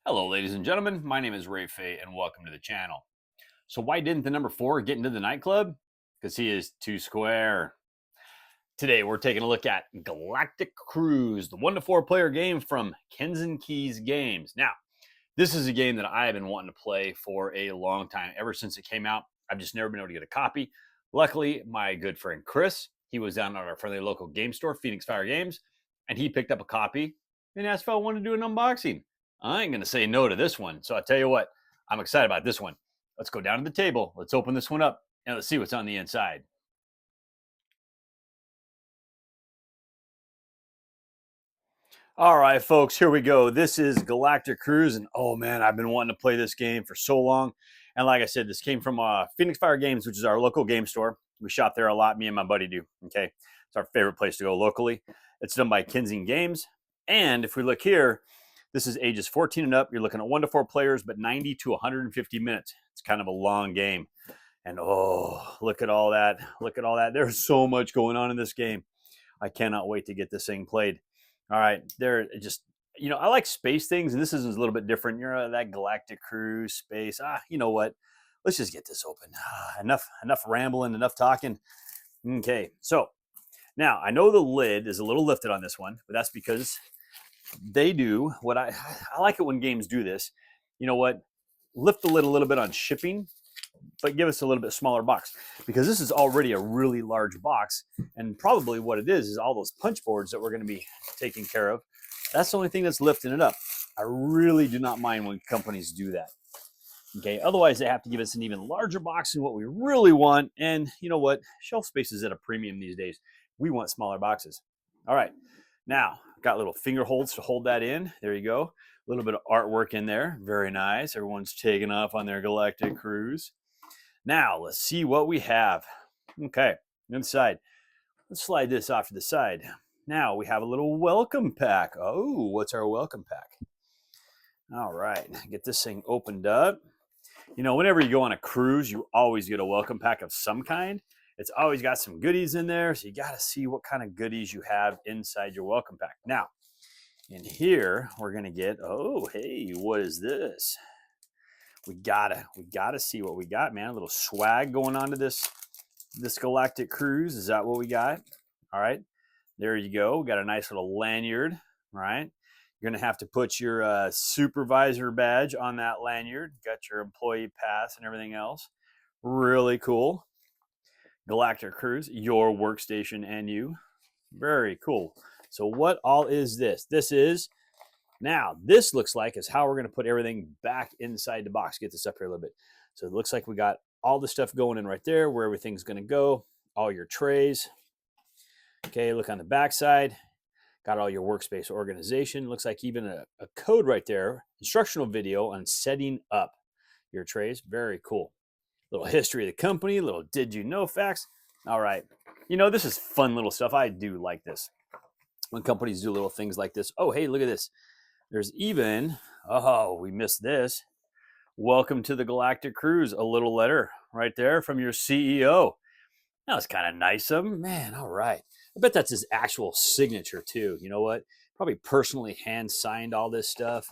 Hello, ladies and gentlemen. My name is Phay, and welcome to the channel. So, why didn't the number 4 get into the nightclub? Because he is too square. Today, we're taking a look at Galactic Cruise, the 1 to 4 player game from Kens and Keys Games. Now, this is a game that I have been wanting to play for a long time. Ever since it came out, I've just never been able to get a copy. Luckily, my good friend Chris, he was down at our friendly local game store, Phoenix Fire Games, and he picked up a copy and asked if I wanted to do an unboxing. I ain't going to say no to this one. So I tell you what, I'm excited about this one. Let's go down to the table. Let's open this one up and let's see what's on the inside. All right, folks, here we go. This is Galactic Cruise, and oh man, I've been wanting to play this game for so long. And like I said, this came from Phoenix Fire Games, which is our local game store. We shop there a lot, me and my buddy do. Okay, it's our favorite place to go locally. It's done by Kensington Games. And if we look here, this is ages 14 and up. You're looking at 1 to 4 players, but 90 to 150 minutes. It's kind of a long game. And oh, look at all that. Look at all that. There's so much going on in this game. I cannot wait to get this thing played. All right, there just I like space things, and this is a little bit different. You're that Galactic Cruise space. You know what? Let's just get this open. Enough rambling, enough talking. Okay, so now I know the lid is a little lifted on this one, but that's because they do what I like it when games do this. You know what? Lift the lid a little bit on shipping, but give us a little bit smaller box, because this is already a really large box, and probably what it is all those punch boards that we're going to be taking care of. That's the only thing that's lifting it up. I really do not mind when companies do that. Okay, otherwise they have to give us an even larger box than what we really want, and you know what? Shelf space is at a premium these days. We want smaller boxes. All right, now got little finger holds to hold that in. There you go. A little bit of artwork in there. Very nice. Everyone's taking off on their Galactic Cruise. Now, let's see what we have. Okay, inside. Let's slide this off to the side. Now, we have a little welcome pack. Oh, what's our welcome pack? All right, get this thing opened up. You know, whenever you go on a cruise, you always get a welcome pack of some kind. It's always got some goodies in there, so you got to see what kind of goodies you have inside your welcome pack. Now, in here, we're going to get, oh, hey, what is this? We gotta see what we got, man. A little swag going on to this Galactic Cruise. Is that what we got? All right, there you go. We got a nice little lanyard. All right, you're gonna have to put your supervisor badge on that lanyard. Got your employee pass and everything else. Really cool. Galactic Cruise, your workstation and you. Very cool. So what all is this? Now, this looks like is how we're going to put everything back inside the box. Get this up here a little bit. So it looks like we got all the stuff going in right there where everything's going to go. All your trays. Okay, look on the back side. Got all your workspace organization. Looks like even a code right there. Instructional video on setting up your trays. Very cool. Little history of the company. Little did you know facts. All right. You know, this is fun little stuff. I do like this. When companies do little things like this. Oh, hey, look at this. There's even, oh, we missed this. Welcome to the Galactic Cruise. A little letter right there from your CEO. That was kind of nice of him. Man, all right. I bet that's his actual signature too. You know what? Probably personally hand signed all this stuff.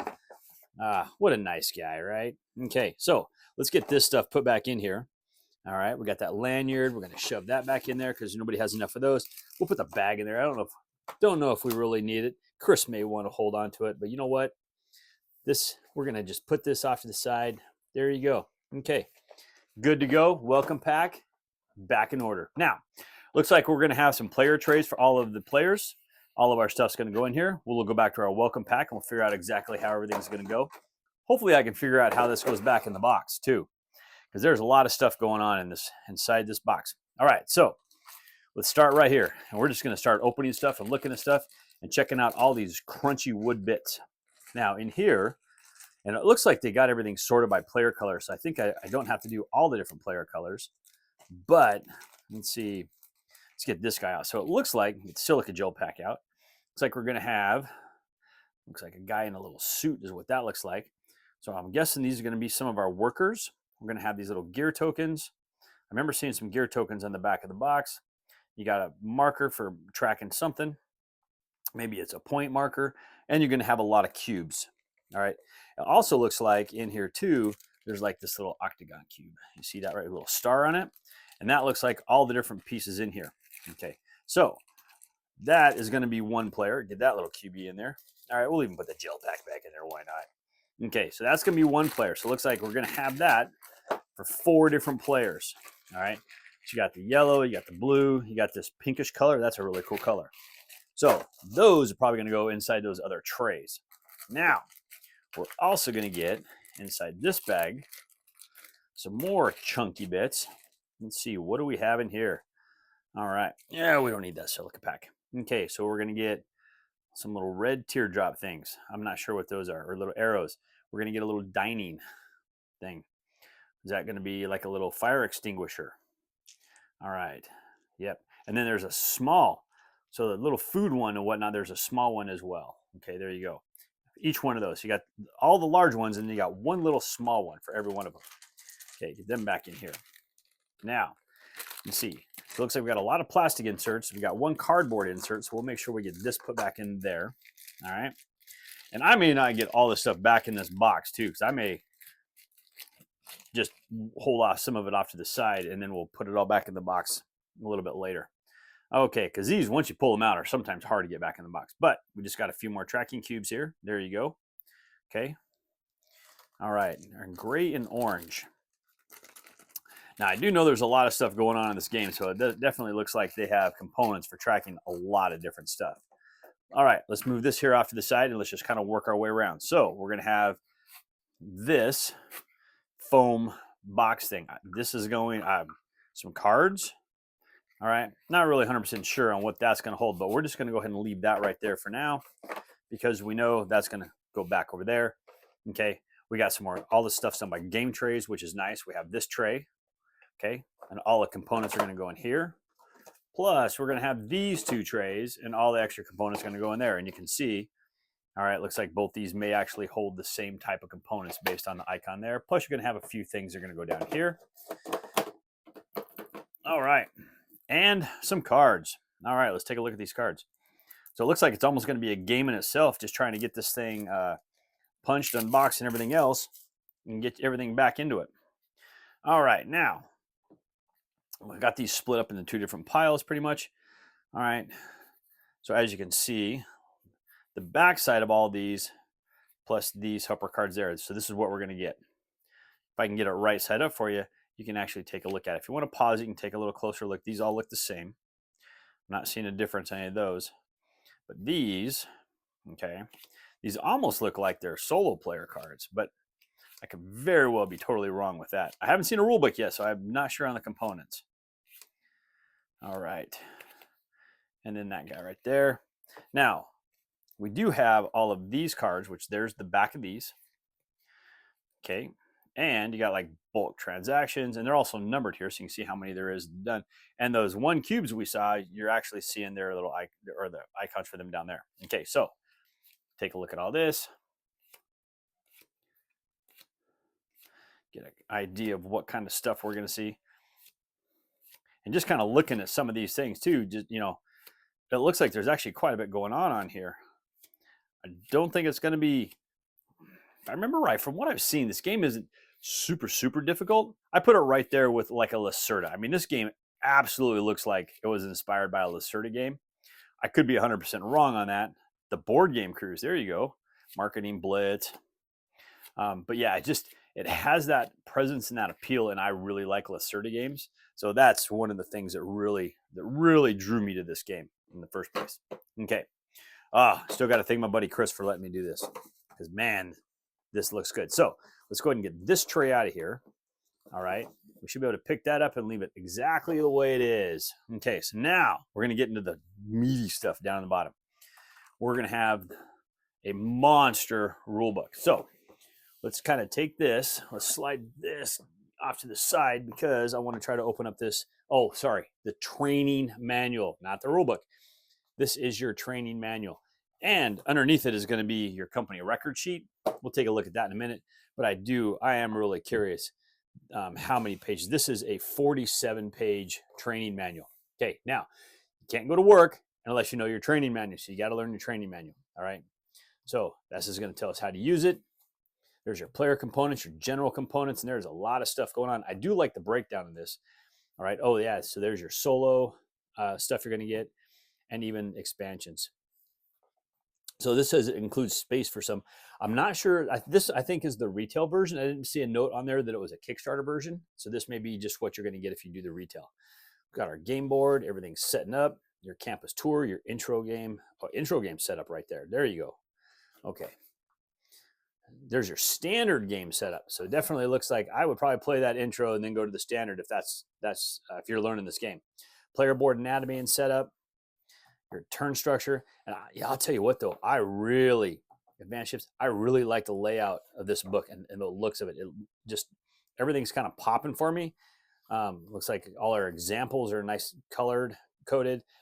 What a nice guy, right? Okay, so let's get this stuff put back in here. All right, we got that lanyard. We're going to shove that back in there because nobody has enough of those. We'll put the bag in there. I don't know if we really need it. Chris may want to hold on to it, but you know what? We're going to just put this off to the side. There you go. Okay, good to go. Welcome pack back in order. Now, looks like we're going to have some player trays for all of the players. All of our stuff's going to go in here. We'll go back to our welcome pack and we'll figure out exactly how everything's going to go. Hopefully I can figure out how this goes back in the box too, because there's a lot of stuff going on inside this box. All right, so let's start right here. And we're just going to start opening stuff and looking at stuff and checking out all these crunchy wood bits. Now in here, and it looks like they got everything sorted by player color, so I think I don't have to do all the different player colors. But let's see, let's get this guy out. So it looks like it's silica gel pack out. Looks like we're going to have, looks like a guy in a little suit is what that looks like. So I'm guessing these are going to be some of our workers. We're going to have these little gear tokens. I remember seeing some gear tokens on the back of the box. You got a marker for tracking something. Maybe it's a point marker. And you're going to have a lot of cubes. All right. It also looks like in here too, there's like this little octagon cube. You see that, right? A little star on it. And that looks like all the different pieces in here. Okay. So that is going to be one player. Get that little QB in there. All right. We'll even put the gel pack back in there. Why not? Okay. So that's going to be one player. So it looks like we're going to have that for 4 different players. All right. So you got the yellow, you got the blue, you got this pinkish color. That's a really cool color. So those are probably going to go inside those other trays. Now, we're also going to get inside this bag some more chunky bits. Let's see, what do we have in here? All right. Yeah, we don't need that silica pack. Okay, so we're going to get some little red teardrop things. I'm not sure what those are, or little arrows. We're going to get a little dining thing. Is that going to be like a little fire extinguisher? All right. Yep. And then there's a small, so the little food one and whatnot, there's a small one as well. Okay, there you go. Each one of those. You got all the large ones, and then you got one little small one for every one of them. Okay, get them back in here. Now, you see, it looks like we got a lot of plastic inserts. We got one cardboard insert, so we'll make sure we get this put back in there. All right. And I may not get all this stuff back in this box too, because I may just hold off some of it off to the side, and then we'll put it all back in the box a little bit later. Okay, because these, once you pull them out, are sometimes hard to get back in the box. But we just got a few more tracking cubes here. There you go. Okay. All right, gray and orange. Now, I do know there's a lot of stuff going on in this game, so it definitely looks like they have components for tracking a lot of different stuff. All right, let's move this here off to the side, and let's just kind of work our way around. So we're going to have this foam box thing. This is going, some cards. All right, not really 100% sure on what that's going to hold, but we're just going to go ahead and leave that right there for now because we know that's going to go back over there. Okay, we got some more, all this stuff's done by game trays, which is nice. We have this tray, okay, and all the components are going to go in here. Plus, we're going to have these 2 trays, and all the extra components are going to go in there. And you can see, all right, looks like both these may actually hold the same type of components based on the icon there. Plus, you're going to have a few things that are going to go down here. All right. And some cards. All right, let's take a look at these cards. So it looks like it's almost going to be a game in itself, just trying to get this thing punched, unboxed, and everything else, and get everything back into it. All right, now, we got these split up into 2 different piles pretty much. All right, so as you can see, the back side of all these, plus these upper cards there. So this is what we're going to get. If I can get it right side up for you, you can actually take a look at it. If you want to pause, you can take a little closer look. These all look the same. I'm not seeing a difference in any of those. But these, okay, these almost look like they're solo player cards, but I could very well be totally wrong with that. I haven't seen a rule book yet, so I'm not sure on the components. All right. And then that guy right there. Now, we do have all of these cards, which there's the back of these. Okay. And you got like bulk transactions, and they're also numbered here, so you can see how many there is done. And those 1 cubes we saw, you're actually seeing their little or the icons for them down there. Okay, so take a look at all this. Get an idea of what kind of stuff we're going to see. And just kind of looking at some of these things too, just, you know, it looks like there's actually quite a bit going on here. I don't think it's going to be, if I remember right, from what I've seen, this game isn't super difficult. I put it right there with like a Lacerda. I mean, this game absolutely looks like it was inspired by a Lacerda game. I could be 100% wrong on that. The board game cruise, there you go. Marketing Blitz. But yeah, it has that presence and that appeal, and I really like Lacerda games. So that's one of the things that really drew me to this game in the first place. Okay. Still got to thank my buddy Chris for letting me do this, because man, this looks good. So let's go ahead and get this tray out of here. All right. We should be able to pick that up and leave it exactly the way it is. Okay, so now we're going to get into the meaty stuff down in the bottom. We're going to have a monster rule book. So let's kind of take this. Let's slide this off to the side because I want to try to open up this. Oh, sorry, the training manual, not the rule book. This is your training manual. And underneath it is going to be your company record sheet. We'll take a look at that in a minute. But I am really curious how many pages. This is a 47-page training manual. Okay, now, you can't go to work unless you know your training manual. So you got to learn your training manual, all right? So this is going to tell us how to use it. There's your player components, your general components, and there's a lot of stuff going on. I do like the breakdown of this. All right. Oh, yeah. So there's your solo stuff you're going to get, and even expansions. So this says it includes space for some. I'm not sure. This, I think, is the retail version. I didn't see a note on there that it was a Kickstarter version. So this may be just what you're going to get if you do the retail. We've got our game board. Everything's setting up. Your campus tour, your intro game set up right there. There you go. Okay. There's your standard game setup. So it definitely looks like I would probably play that intro and then go to the standard if that's if you're learning this game. Player board anatomy and setup, your turn structure. And I'll tell you what though, advanced shifts, I really like the layout of this book and the looks of it. It just, everything's kind of popping for me. Looks like all our examples are nice coded.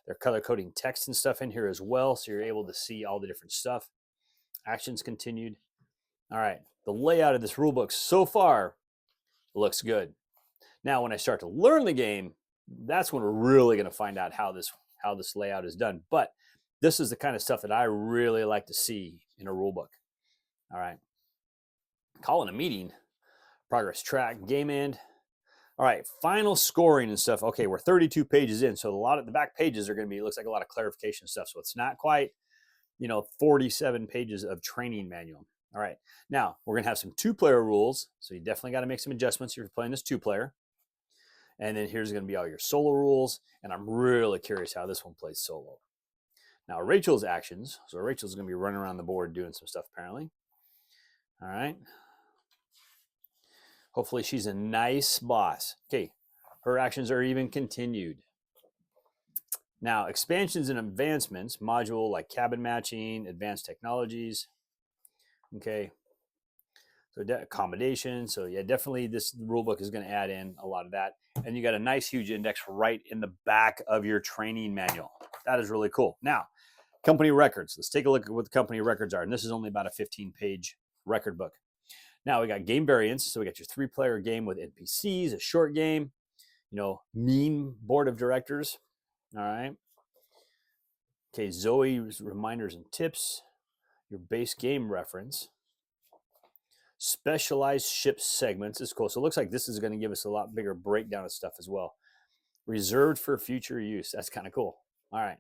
They're color coding text and stuff in here as well. So you're able to see all the different stuff. Actions continued. All right, the layout of this rule book so far looks good. Now, when I start to learn the game, that's when we're really going to find out how this layout is done. But this is the kind of stuff that I really like to see in a rule book. All right, calling a meeting, progress track, game end. All right, final scoring and stuff. Okay, we're 32 pages in, so a lot of the back pages are going to be, it looks like a lot of clarification stuff. So it's not quite, 47 pages of training manual. All right, now we're going to have some two-player rules. So you definitely got to make some adjustments if you're playing this two-player. And then here's going to be all your solo rules. And I'm really curious how this one plays solo. Now, Rachel's actions. So Rachel's going to be running around the board doing some stuff apparently. All right. Hopefully she's a nice boss. Okay, her actions are even continued. Now, expansions and advancements, module like cabin matching, advanced technologies. Okay, so accommodation. So yeah, definitely this rule book is going to add in a lot of that. And you got a nice huge index right in the back of your training manual. That is really cool. Now, company records. Let's take a look at what the company records are. And this is only about a 15-page record book. Now we got game variants. So we got your 3-player game with NPCs, a short game, mean board of directors. All right. Okay, Zoe's reminders and tips, your base game reference, specialized ship segments is cool. So it looks like this is going to give us a lot bigger breakdown of stuff as well. Reserved for future use. That's kind of cool. All right.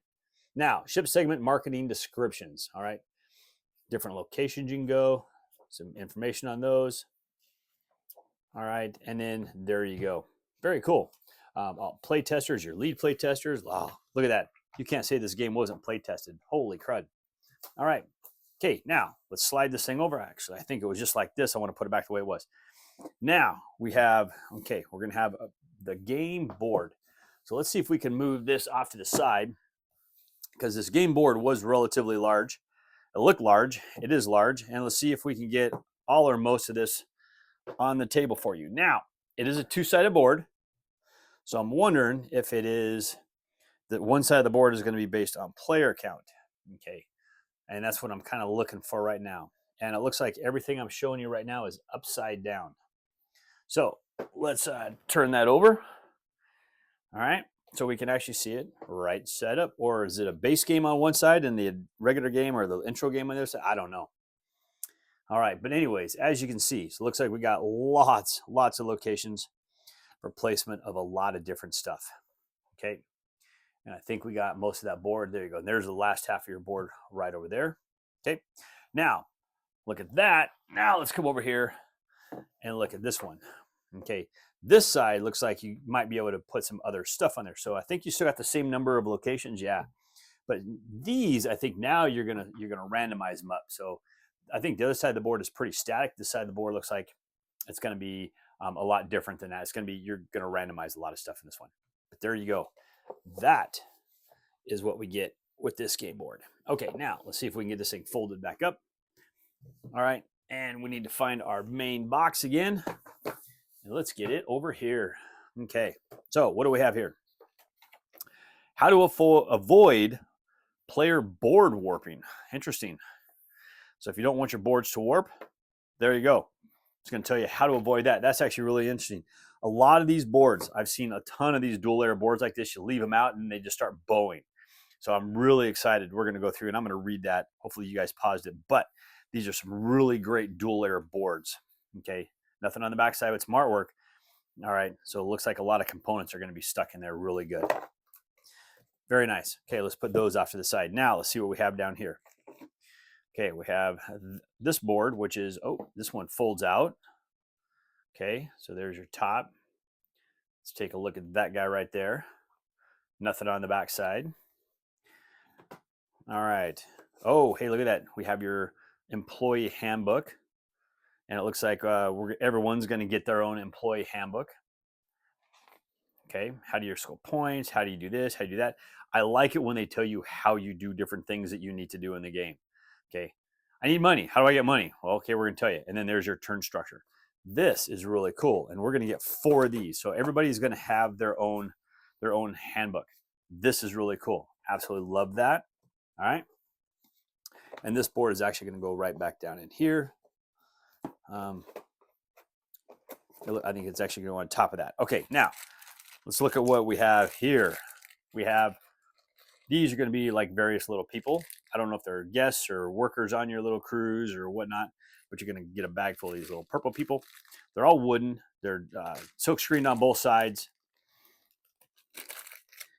Now, ship segment marketing descriptions. All right. Different locations you can go. Some information on those. All right. And then there you go. Very cool. Play testers, your lead play testers. Wow, look at that. You can't say this game wasn't play tested. Holy crud. All right. Okay, now let's slide this thing over. Actually, I think it was just like this. I want to put it back the way it was. Now we have, okay, we're going to have the game board. So let's see if we can move this off to the side because this game board was relatively large. It looked large. It is large. And let's see if we can get all or most of this on the table for you. Now, it is a two-sided board. So I'm wondering if it is that one side of the board is going to be based on player count. Okay. And that's what I'm kind of looking for right now. And it looks like everything I'm showing you right now is upside down. So let's turn that over. All right. So we can actually see it right side up. Or is it a base game on one side and the regular game or the intro game on the other side? I don't know. All right. But anyways, as you can see, so it looks like we got lots of locations for placement of a lot of different stuff. Okay. And I think we got most of that board. There you go. And there's the last half of your board right over there. Okay. Now, look at that. Now let's come over here and look at this one. Okay. This side looks like you might be able to put some other stuff on there. So I think you still got the same number of locations. Yeah. But these, I think now you're gonna randomize them up. So I think the other side of the board is pretty static. This side of the board looks like it's going to be a lot different than that. It's going to be, you're going to randomize a lot of stuff in this one. But there you go. That is what we get with this game board. Okay, now let's see if we can get this thing folded back up. All right, and we need to find our main box again. And let's get it over here. Okay, so what do we have here? How to avoid player board warping. Interesting. So if you don't want your boards to warp, there you go. It's going to tell you how to avoid that. That's actually really interesting. A lot of these boards, I've seen a ton of these dual layer boards like this. You leave them out and they just start bowing. So I'm really excited. We're going to go through and I'm going to read that. Hopefully you guys paused it. But these are some really great dual layer boards. Okay. Nothing on the back side, but some artwork. All right. So it looks like a lot of components are going to be stuck in there really good. Very nice. Okay. Let's put those off to the side. Now let's see what we have down here. Okay. We have this board, which is, oh, this one folds out. Okay. So there's your top. Let's take a look at that guy right there. Nothing on the back side. All right. Oh, hey, look at that. We have your employee handbook. And it looks like everyone's going to get their own employee handbook. Okay. How do you score points? How do you do this? How do you do that? I like it when they tell you how you do different things that you need to do in the game. Okay. I need money. How do I get money? Well, okay, we're going to tell you. And then there's your turn structure. This is really cool. And we're going to get 4 of these. So everybody's going to have their own handbook. This is really cool. Absolutely love that. All right. And this board is actually going to go right back down in here. I think it's actually going to go on top of that. Okay, now let's look at what we have here. We have, these are going to be like various little people. I don't know if they're guests or workers on your little cruise or whatnot, but you're going to get a bag full of these little purple people. They're all wooden. They're silk screened on both sides.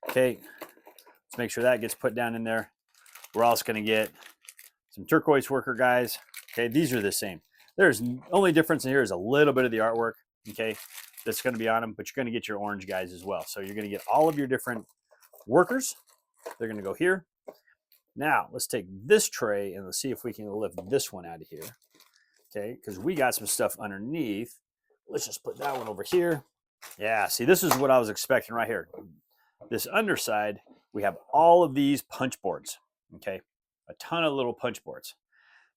Okay, let's make sure that gets put down in there. We're also going to get some turquoise worker guys. Okay, these are the same. There's only difference in here is a little bit of the artwork. Okay, that's going to be on them, but you're going to get your orange guys as well. So you're going to get all of your different workers. They're going to go here. Now let's take this tray and let's see if we can lift this one out of here. Okay, because we got some stuff underneath. Let's just put that one over here. Yeah, see, this is what I was expecting right here. This underside, we have all of these punch boards. Okay, a ton of little punch boards.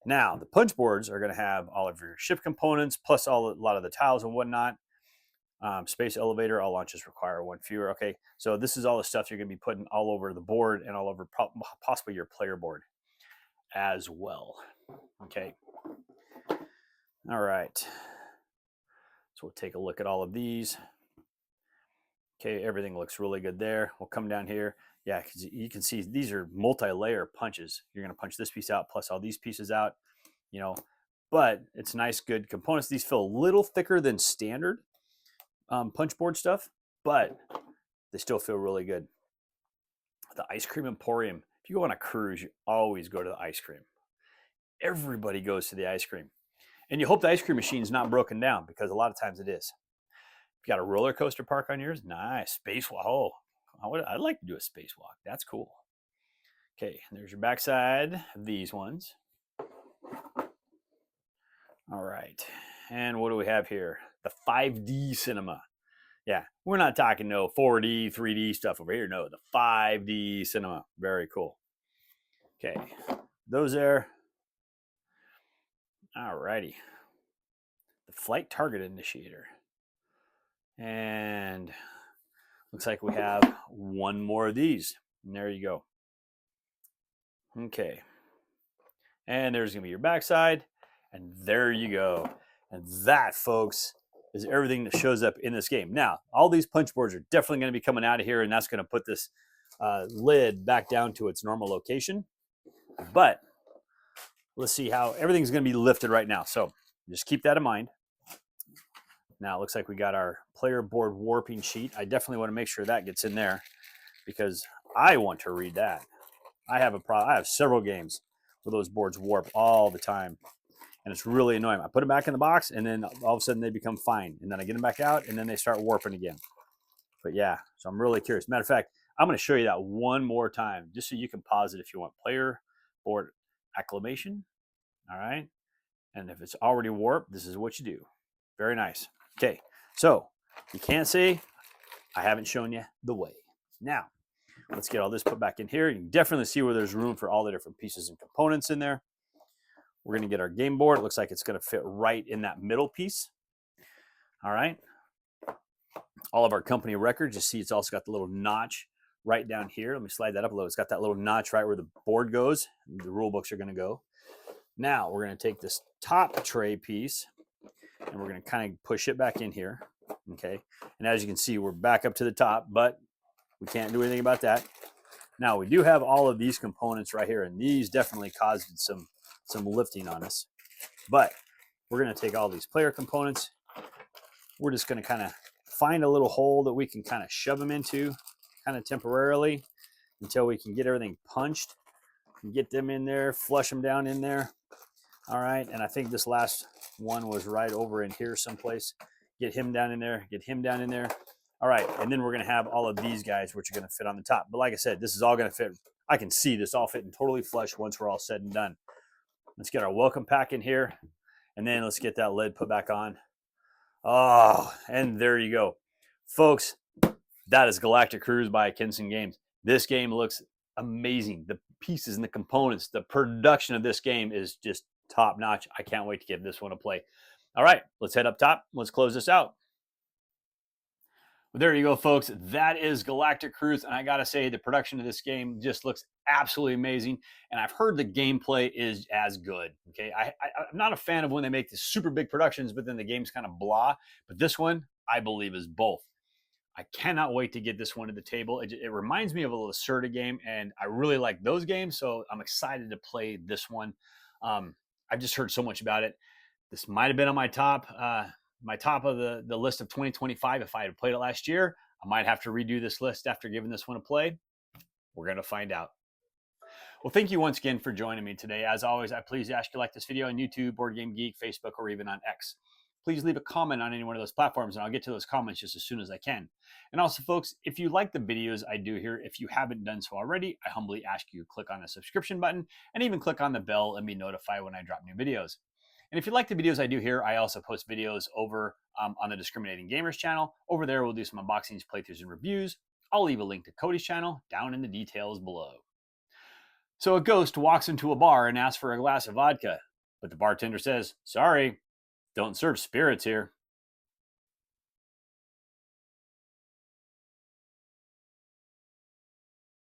Now, the punch boards are going to have all of your ship components, plus a lot of the tiles and whatnot. Space elevator, all launches require 1 fewer. Okay, so this is all the stuff you're going to be putting all over the board and all over possibly your player board as well. Okay. All right. So we'll take a look at all of these. Okay, everything looks really good there. We'll come down here. Yeah, because you can see these are multi-layer punches. You're going to punch this piece out plus all these pieces out, you know, but it's nice, good components. These feel a little thicker than standard punch board stuff, but they still feel really good. The Ice Cream Emporium. If you go on a cruise, you always go to the ice cream. Everybody goes to the ice cream. And you hope the ice cream machine is not broken down because a lot of times it is. If you got a roller coaster park on yours, nice. Spacewalk. Oh, I'd like to do a spacewalk. That's cool. Okay, there's your backside of these ones. All right. And what do we have here? The 5D cinema. Yeah, we're not talking no 4D, 3D stuff over here. No, the 5D cinema. Very cool. Okay, those there. All righty. The flight target initiator. And looks like we have 1 more of these. And there you go. Okay. And there's going to be your backside. And there you go. And that, folks, is everything that shows up in this game. Now, all these punch boards are definitely going to be coming out of here, and that's going to put this lid back down to its normal location. But let's see how everything's going to be lifted right now. So just keep that in mind. Now, it looks like we got our player board warping sheet. I definitely want to make sure that gets in there because I want to read that. I have several games where those boards warp all the time. And it's really annoying. I put them back in the box, and then all of a sudden they become fine. And then I get them back out, and then they start warping again. But yeah, so I'm really curious. Matter of fact, I'm going to show you that one more time, just so you can pause it if you want. Player board acclimation. All right. And if it's already warped, this is what you do. Very nice. Okay. So you can't say I haven't shown you the way. Now, let's get all this put back in here. You can definitely see where there's room for all the different pieces and components in there. We're going to get our game board. It looks like it's going to fit right in that middle piece. All right. All of our company records. You see it's also got the little notch right down here. Let me slide that up a little. It's got that little notch right where the board goes. The rule books are going to go. Now we're going to take this top tray piece and we're going to kind of push it back in here. Okay. And as you can see, we're back up to the top, but we can't do anything about that. Now we do have all of these components right here, and these definitely caused some lifting on us. But we're going to take all these player components. We're just going to kind of find a little hole that we can kind of shove them into, kind of temporarily, until we can get everything punched and get them in there, flush them down in there. All right, and I think this last one was right over in here someplace. Get him down in there, get him down in there. All right, and then we're going to have all of these guys, which are going to fit on the top. But like I said, this is all going to fit. I can see this all fitting totally flush once we're all said and done. Let's get our welcome pack in here, and then let's get that lid put back on. Oh, and there you go. Folks, that is Galactic Cruise by Kinson Games. This game looks amazing. The pieces and the components, the production of this game is just top notch. I can't wait to give this one a play. All right, let's head up top. Let's close this out. Well, there you go, folks. That is Galactic Cruise, and I gotta say, the production of this game just looks absolutely amazing. And I've heard the gameplay is as good. Okay, I'm not a fan of when they make these super big productions, but then the game's kind of blah. But this one, I believe, is both. I cannot wait to get this one to the table. It reminds me of a Lacerda game, and I really like those games, so I'm excited to play this one. I've just heard so much about it. This might have been on my top of the list of 2025 if I had played it last year. I might have to redo this list after giving this one a play. We're going to find out. Well, thank you once again for joining me today. As always, I please ask you to like this video on YouTube, Board Game Geek, Facebook, or even on X. Please leave a comment on any one of those platforms, and I'll get to those comments just as soon as I can. And also, folks, if you like the videos I do here, if you haven't done so already, I humbly ask you to click on the subscription button and even click on the bell and be notified when I drop new videos. And if you like the videos I do here, I also post videos over on the Discriminating Gamers channel. Over there, we'll do some unboxings, playthroughs, and reviews. I'll leave a link to Cody's channel down in the details below. So a ghost walks into a bar and asks for a glass of vodka, but the bartender says, "Sorry, don't serve spirits here."